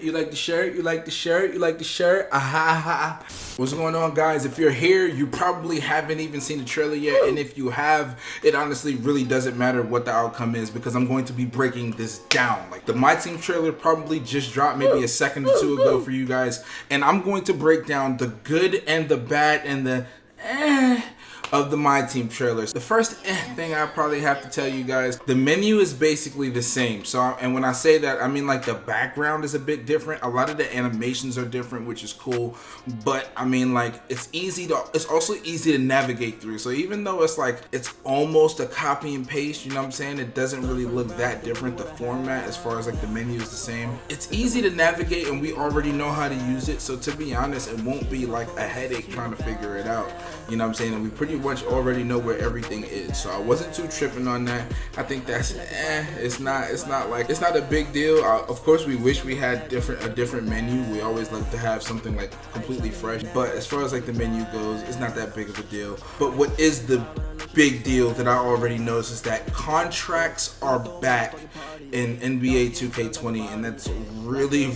shirt? You like the shirt? You like the shirt? You like the shirt? Aha. What's going on, guys? If you're here, you probably haven't even seen the trailer yet, and if you have, it honestly really doesn't matter what the outcome is because I'm going to be breaking this down. Like the MyTeam trailer probably just dropped maybe a second or two ago for you guys, and I'm going to break down the good and the bad and the of the MyTeam trailers. The first thing I probably have to tell you guys, the menu is basically the same. And when I say that, I mean like the background is a bit different. A lot of the animations are different, which is cool. But I mean like it's also easy to navigate through. So even though it's like it's almost a copy and paste, you know what I'm saying? It doesn't really look that different. The format as far as like the menu is the same. It's easy to navigate and we already know how to use it. So to be honest, it won't be like a headache trying to figure it out. You know what I'm saying? And we pretty much already know where everything is, so I wasn't too tripping on that. I think that's it's not a big deal. Of course we wish we had a different menu. We always like to have something like completely fresh, but as far as like the menu goes, it's not that big of a deal. But what is the big deal that I already noticed is that contracts are back in NBA 2K20, and that's really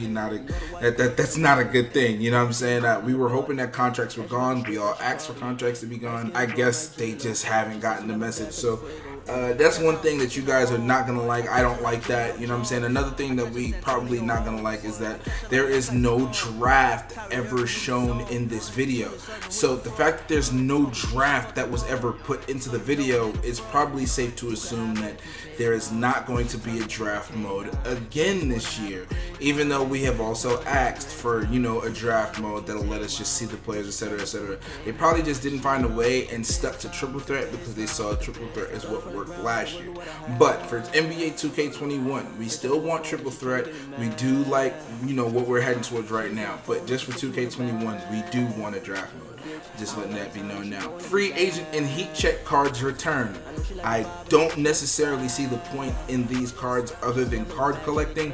not that's not a good thing. You know what I'm saying? We were hoping that contracts were gone. We all asked for contracts to be gone. I guess they just haven't gotten the message. So that's one thing that you guys are not gonna like. I don't like that. You know what I'm saying? Another thing that we probably not gonna like is that there is no draft ever shown in this video. So the fact that there's no draft that was ever put into the video is probably safe to assume that there is not going to be a draft mode again this year, even though we have also asked for, you know, a draft mode that'll let us just see the players, etc, etc. They probably just didn't find a way and stuck to triple threat because they saw triple threat as what worked last year. But for NBA 2K21, we still want triple threat. We do like, you know, what we're heading towards right now, but just for 2K21 we do want a draft mode. Just letting that be known now. Free agent and heat check cards return. I don't necessarily see the point in these cards other than card collecting.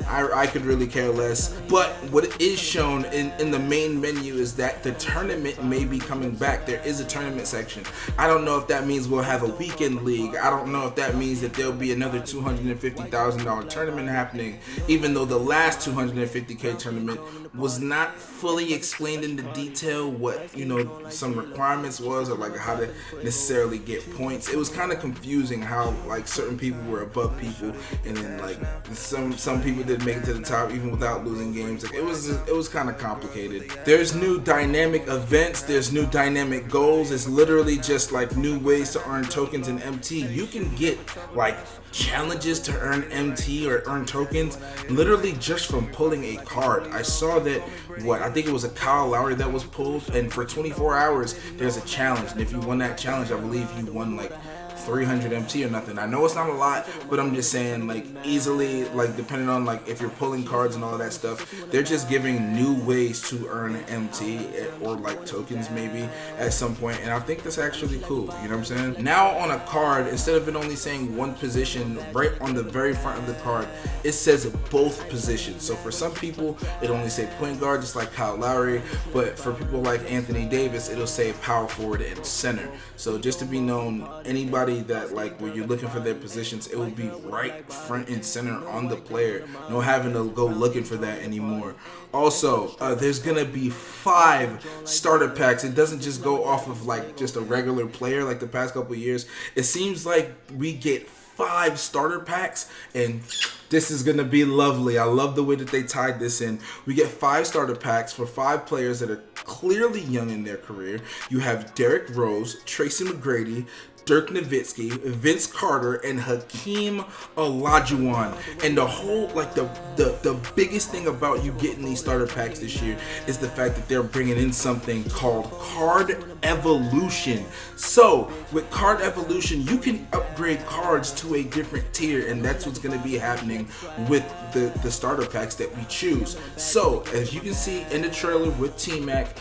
I could really care less. But what is shown in the main menu is that the tournament may be coming back. There is a tournament section. I don't know if that means we'll have a weekend league. I don't know if that means that there'll be another $250,000 tournament happening, even though the last $250K tournament was not fully explained into detail what, you know, some requirements was, or like how to necessarily get points. It was kind of confusing how like certain people were above people, and then like some people didn't make it to the top even without losing games. Like it was kind of complicated. There's new dynamic events, there's new dynamic goals. It's literally just like new ways to earn tokens in MT. You can get like challenges to earn MT or earn tokens literally just from pulling a card. I saw that, I think it was a Kyle Lowry that was pulled, and for 24 hours there's a challenge, and if you won that challenge, I believe you won like 300 MT or nothing. I know it's not a lot, but I'm just saying, like, easily, like, depending on like if you're pulling cards and all of that stuff, they're just giving new ways to earn MT or like tokens maybe at some point, and I think that's actually cool. You know what I'm saying? Now on a card, instead of it only saying one position, right on the very front of the card, it says both positions. So for some people, it only say point guard, just like Kyle Lowry, but for people like Anthony Davis, it'll say power forward and center. So just to be known, anybody that like when you're looking for their positions, it will be right front and center on the player. No having to go looking for that anymore. Also, there's gonna be 5 starter packs. It doesn't just go off of like just a regular player like the past couple years. It seems like we get 5 starter packs, and this is gonna be lovely. I love the way that they tied this in. We get 5 starter packs for 5 players that are clearly young in their career. You have Derrick Rose, Tracy McGrady, Dirk Nowitzki, Vince Carter, and Hakeem Olajuwon. And the whole, like the biggest thing about you getting these starter packs this year is the fact that they're bringing in something called Card Evolution. So with Card Evolution, you can upgrade cards to a different tier, and that's what's going to be happening with the starter packs that we choose. So as you can see in the trailer with T-Mac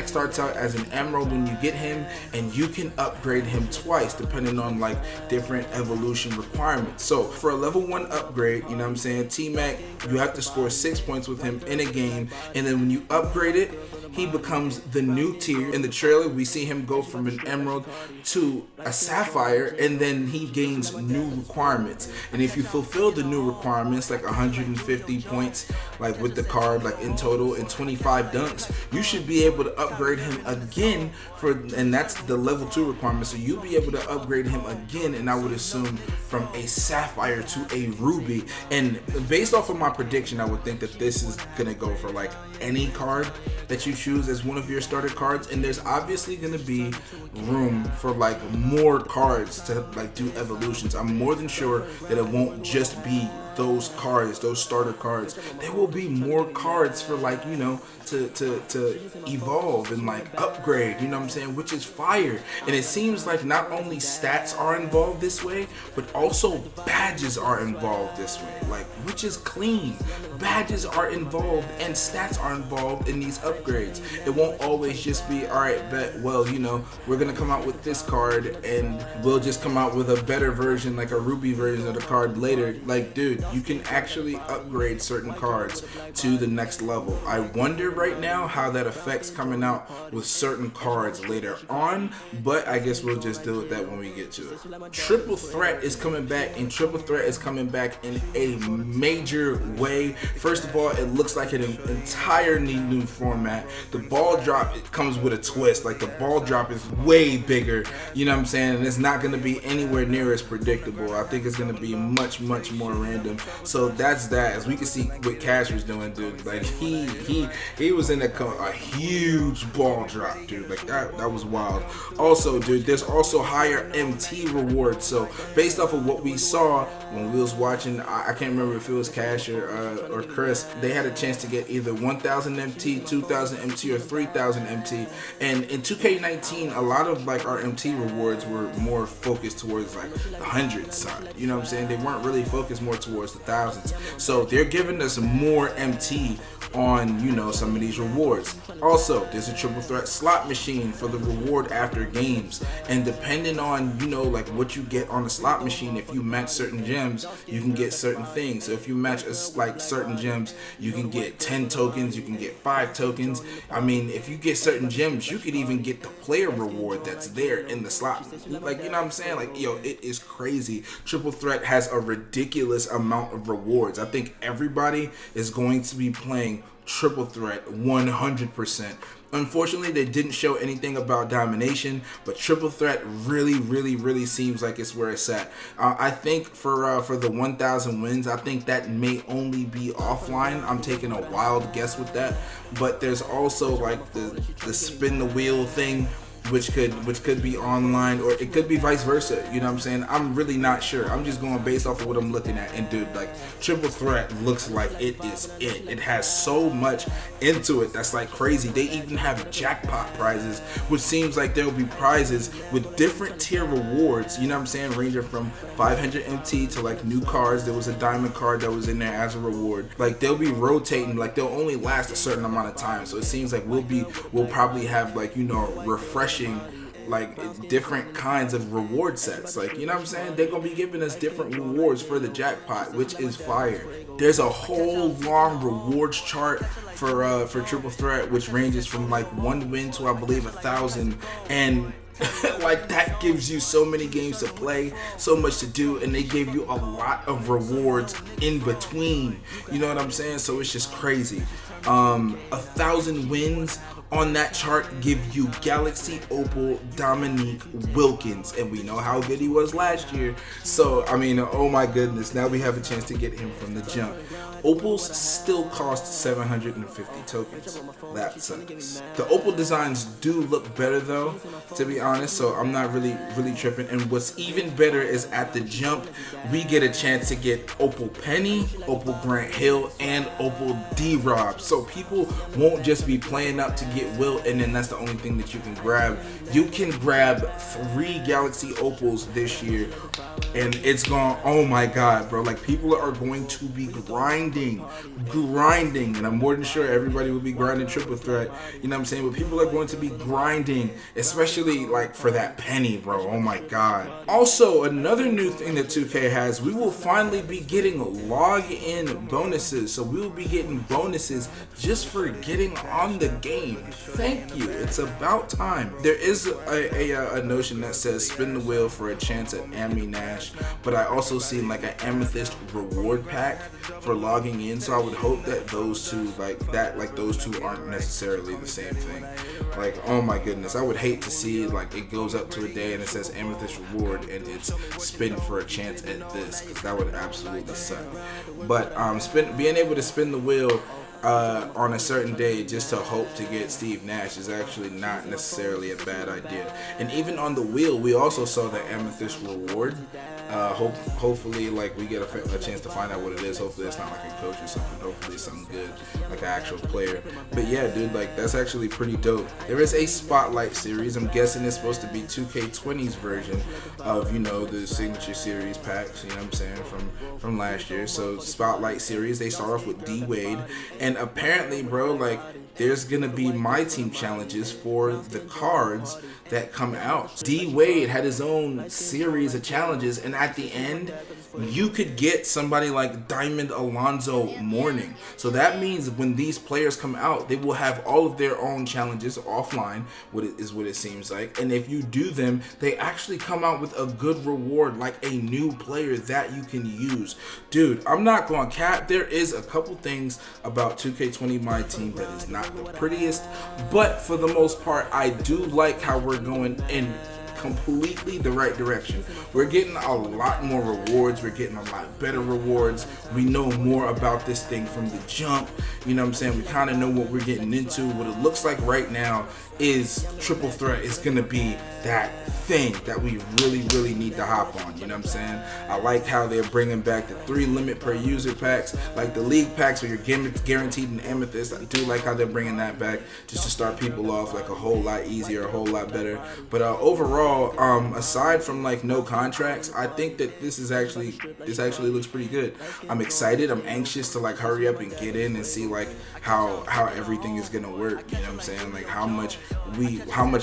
starts out as an Emerald when you get him, and you can upgrade him twice. twice depending on like different evolution requirements. So for a level 1 upgrade, you know what I'm saying, T-Mac, you have to score 6 points with him in a game, and then when you upgrade it, he becomes the new tier. In the trailer, we see him go from an emerald to a sapphire, and then he gains new requirements. And if you fulfill the new requirements, like 150 points, like with the card, like in total, and 25 dunks, you should be able to upgrade him again and that's the level 2 requirement. So you'll be able to upgrade him again, and I would assume from a sapphire to a ruby. And based off of my prediction, I would think that this is gonna go for like any card that you choose as one of your starter cards, and there's obviously gonna be room for like more cards to like do evolutions. I'm more than sure that it won't just be those cards, those starter cards. There will be more cards for like, you know, to evolve and like upgrade, you know what I'm saying, which is fire. And it seems like not only stats are involved this way, but also badges are involved this way, like, which is clean. Badges are involved and stats are involved in these upgrades. It won't always just be, all right, bet, well, you know, we're gonna come out with this card and we'll just come out with a better version, like a ruby version of the card later. Like, dude, you can actually upgrade certain cards to the next level. I wonder right now how that affects coming out with certain cards later on, but I guess we'll just deal with that when we get to it. Triple Threat is coming back, and Triple Threat is coming back in a major way. First of all, it looks like an entirely new format. The ball drop, it comes with a twist. Like, the ball drop is way bigger, you know what I'm saying, and it's not going to be anywhere near as predictable. I think it's going to be much more random. So that's that. As we can see what Cash was doing, dude, like he was in a huge ball drop, dude. Like that was wild. Also, dude, there's also higher MT rewards. So based off of what we saw when we was watching, I can't remember if it was Cash or Chris, they had a chance to get either 1,000 MT, 2,000 MT, or 3,000 MT. And in 2K19, a lot of like our MT rewards were more focused towards like the hundreds side. You know what I'm saying? They weren't really focused more towards the thousands. So they're giving us more MT on, you know, some of these rewards. Also, there's a Triple Threat slot machine for the reward after games, and depending on, you know, like what you get on the slot machine, if you match certain gems, you can get certain things. So if you match like certain gems, you can get 10 tokens, you can get 5 tokens. I mean, if you get certain gems, you could even get the player reward that's there in the slot. Like, you know what I'm saying? Like, yo, it is crazy. Triple Threat has a ridiculous amount of rewards. I think everybody is going to be playing Triple Threat 100%. Unfortunately, they didn't show anything about domination, but Triple Threat really seems like it's where it's at. I think for the 1,000 wins, I think that may only be offline. I'm taking a wild guess with that, but there's also like the spin the wheel thing, which could be online, or it could be vice versa. You know what I'm saying? I'm really not sure. I'm just going based off of what I'm looking at. And dude, like, Triple Threat looks like it is it. It has so much into it that's like crazy. They even have jackpot prizes, which seems like there'll be prizes with different tier rewards, you know what I'm saying, ranging from 500 MT to like new cards. There was a diamond card that was in there as a reward. Like, they'll be rotating, like they'll only last a certain amount of time. So it seems like we'll probably have, like, you know, refreshing like different kinds of reward sets. Like, you know what I'm saying, they're gonna be giving us different rewards for the jackpot, which is fire. There's a whole long rewards chart for Triple Threat, which ranges from like 1 win to, I believe, 1,000, and like, that gives you so many games to play, so much to do, and they gave you a lot of rewards in between, you know what I'm saying? So it's just crazy. 1,000 wins on that chart give you Galaxy Opal Dominique Wilkins, and we know how good he was last year. So I mean, oh my goodness, now we have a chance to get him from the jump. Opals still cost 750 tokens. That sucks. The Opal designs do look better though, to be honest, so I'm not really tripping. And what's even better is at the jump, we get a chance to get Opal Penny, Opal Grant Hill, and Opal D-Rob. So people won't just be playing up to get Wilt, and then that's the only thing that you can grab. You can grab 3 Galaxy Opals this year, and it's gone. Oh my god, bro, like people are going to be grinding, and I'm more than sure everybody will be grinding triple threat, you know what I'm saying, but people are going to be grinding, especially like for that penny, bro. Oh my god. Also, another new thing that 2K has, we will finally be getting login bonuses. So we will be getting bonuses just for getting on the game. Thank you, it's about time. There is a notion that says spin the wheel for a chance at Ambi Nash, but I also seen like an Amethyst reward pack for logging in, so I would hope that those two aren't necessarily the same thing. Like, oh my goodness, I would hate to see like it goes up to a day and it says Amethyst reward and it's spin for a chance at this, because that would absolutely suck. But being able to spin the wheel on a certain day just to hope to get Steve Nash is actually not necessarily a bad idea. And even on the wheel, we also saw the Amethyst reward. Hopefully, like, we get a chance to find out what it is. Hopefully it's not like a coach or something. Hopefully it's something good, like an actual player. But yeah, dude, like, that's actually pretty dope. There is a Spotlight series. I'm guessing it's supposed to be 2K20's version of, you know, the signature series packs, you know what I'm saying, from last year. So Spotlight series, they start off with D Wade, and apparently, bro, like, there's gonna be MyTeam challenges for the cards that come out. D Wade had his own series of challenges, and at the end, you could get somebody like Diamond Alonzo Mourning. So that means when these players come out, they will have all of their own challenges offline, what it seems like. And if you do them, they actually come out with a good reward, like a new player that you can use. Dude, I'm not going to cap. There is a couple things about 2K20 MyTeam that is not the prettiest, but for the most part, I do like how we're going in completely the right direction. We're getting a lot more rewards. We're getting a lot better rewards. We know more about this thing from the jump. You know what I'm saying? We kind of know what we're getting into. What it looks like right now is triple threat is going to be that thing that we really need to hop on. You know what I'm saying? I like how they're bringing back the 3 limit per user packs, like the league packs where you're guaranteed an amethyst. I do like how they're bringing that back just to start people off like a whole lot easier, a whole lot better. But overall, aside from like no contracts, I think that this actually looks pretty good. I'm excited. I'm anxious to like hurry up and get in and see like how everything is gonna work. You know what I'm saying? Like how much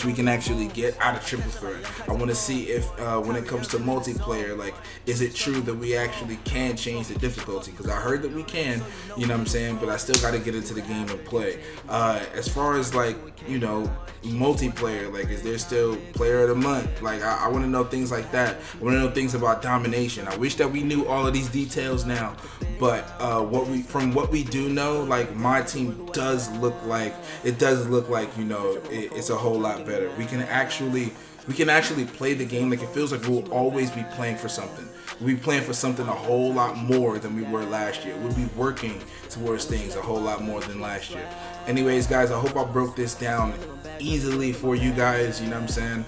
we can actually get out of triple threat. I want to see if when it comes to multiplayer, like, is it true that we actually can change the difficulty? Because I heard that we can, you know what I'm saying, but I still got to get into the game and play. As far as like, you know, multiplayer, like, is there still player of the month? Like, I want to know things like that. I want to know things about domination. I wish that we knew all of these details now, but from what we do know, like, my team does look like, you know, it's a whole lot better. We can actually play the game like it feels like we'll always be playing for something. We'll be playing for something a whole lot more than we were last year. We'll be working towards things a whole lot more than last year. Anyways, guys, I hope I broke this down easily for you guys, you know what I'm saying?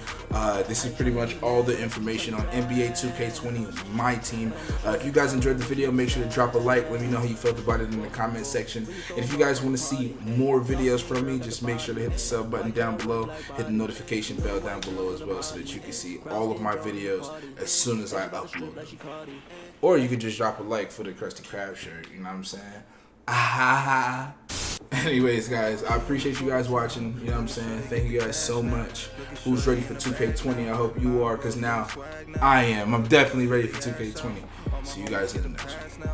This is pretty much all the information on NBA 2K20 MyTeam. If you guys enjoyed the video, make sure to drop a like. Let me know how you felt about it in the comment section. And if you guys want to see more videos from me, just make sure to hit the sub button down below, hit the notification bell down below as well, so that you can see all of my videos as soon as I upload them. Or you could just drop a like for the Krusty Krab shirt, you know what I'm saying? Anyways, guys, I appreciate you guys watching, you know what I'm saying? Thank you guys so much. Who's ready for 2K20? I hope you are, because now I am. I'm definitely ready for 2K20. See you guys in the next one.